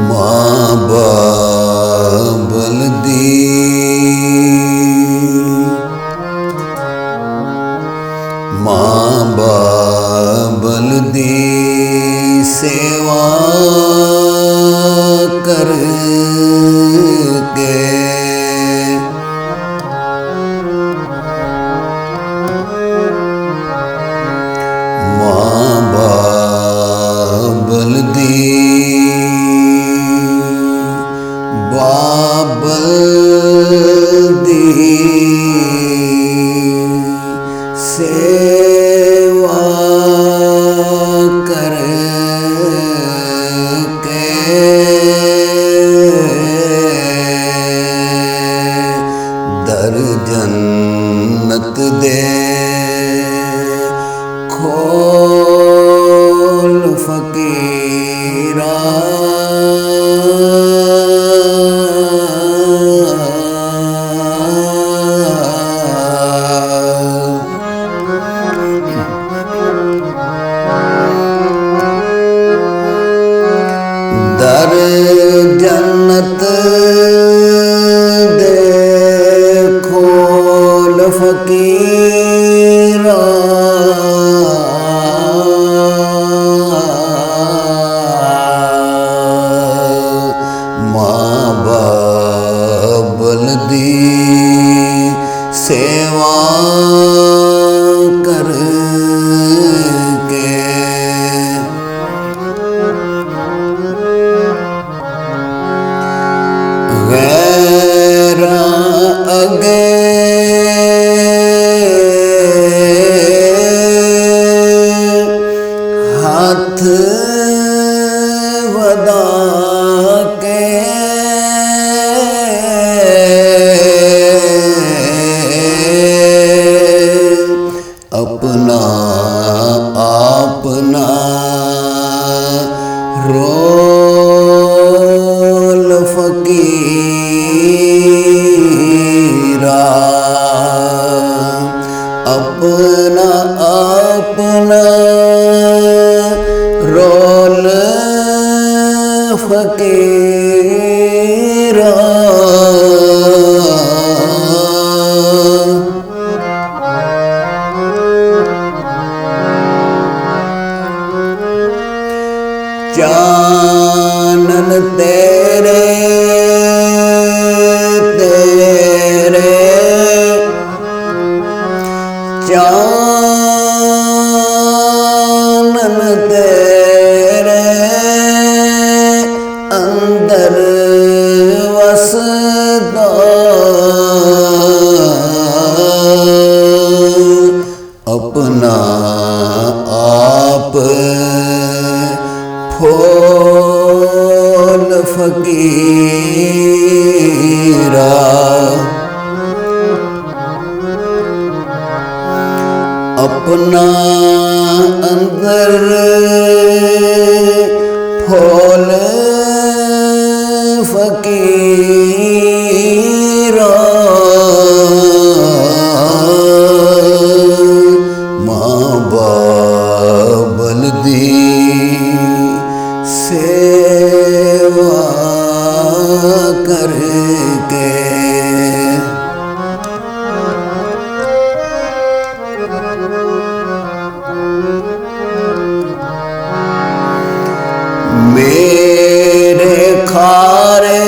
माँ बाबल दी माँ बाबल दी सेवा कर के माँ बाबल दी बाबल दी सेवा कर के दर जन्नत दे खोल फकीरा दर जन्नत दे खोल फकीरा माँ बाबल दी सेवा कर के गैरा अगे हाथ वदा के अपना आपना रोल फकीरा अपना अपना रोल फकीरा चानन तेरे तेरे चानन तेरे अंदर वसदा अपना आप खोल फकीरा अपना अंदर खोल फकीरा माँ बाबल दी सेवा कर के मेरे खारे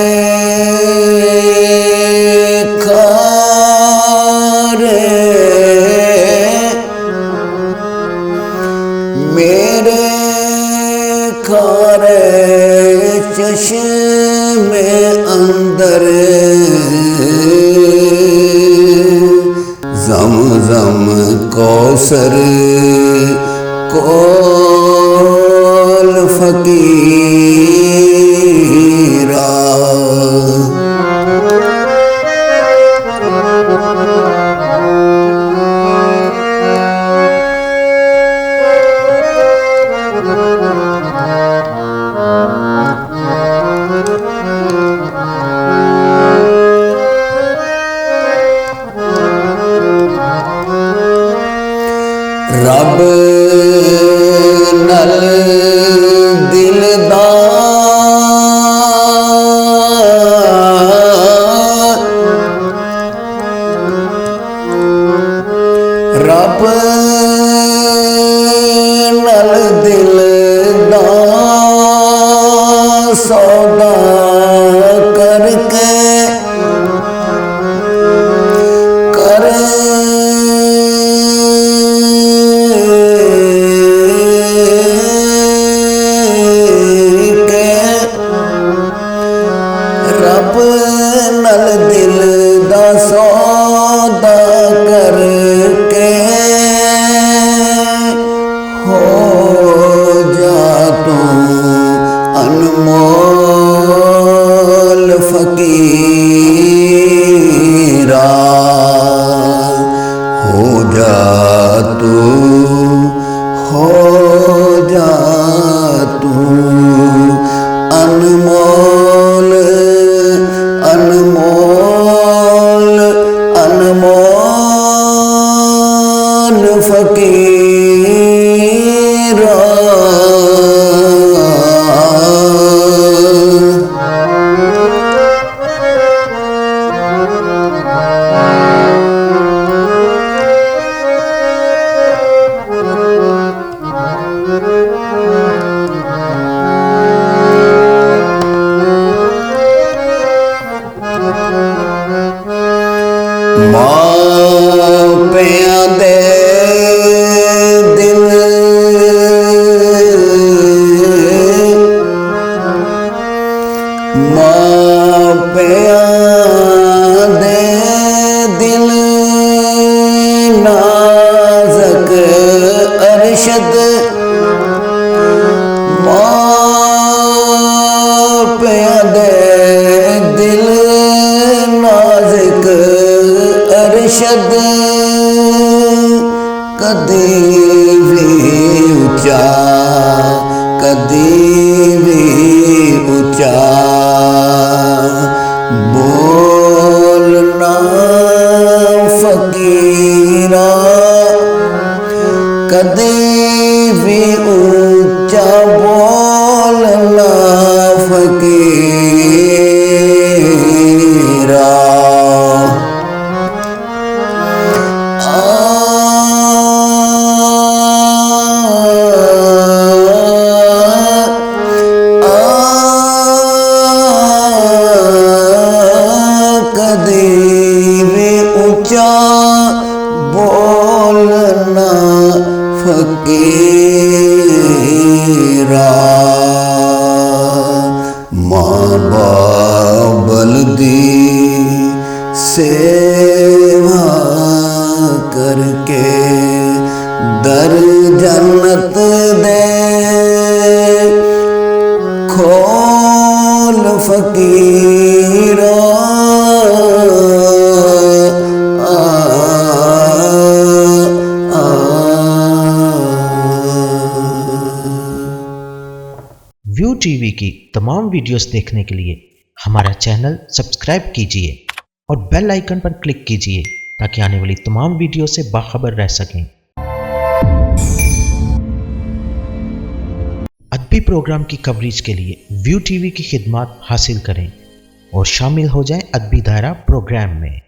गम कौसर कोल फकीरा। रब नल दिलदार, रब नल दिलदार सौदा करके रब नल दिल दा सौदा करके हो जा तू अनमोल फकीरा। हो जा तू, हो जा तू अनमोल अनमोल अनमोल फकीरा। मापियां दे दिल मापियां दे दिल नाज़क अरशद, मापियां दे दिल नाज़क अरशद कदी भी ऊंचा, कदी भी ऊंचा बोलना फकीरा। कदी भी ऊंचा बोलना फकीरा। बोलना फकीरा। माँ बाबल दी सेवा करके दर जन्नत दे खोल फकीरा। व्यू टीवी की तमाम वीडियोस देखने के लिए हमारा चैनल सब्सक्राइब कीजिए और बेल आइकन पर क्लिक कीजिए ताकि आने वाली तमाम वीडियो से बाखबर रह सकें। अदबी प्रोग्राम की कवरेज के लिए व्यू टीवी की खिदमत हासिल करें और शामिल हो जाएं अदबी दायरा प्रोग्राम में।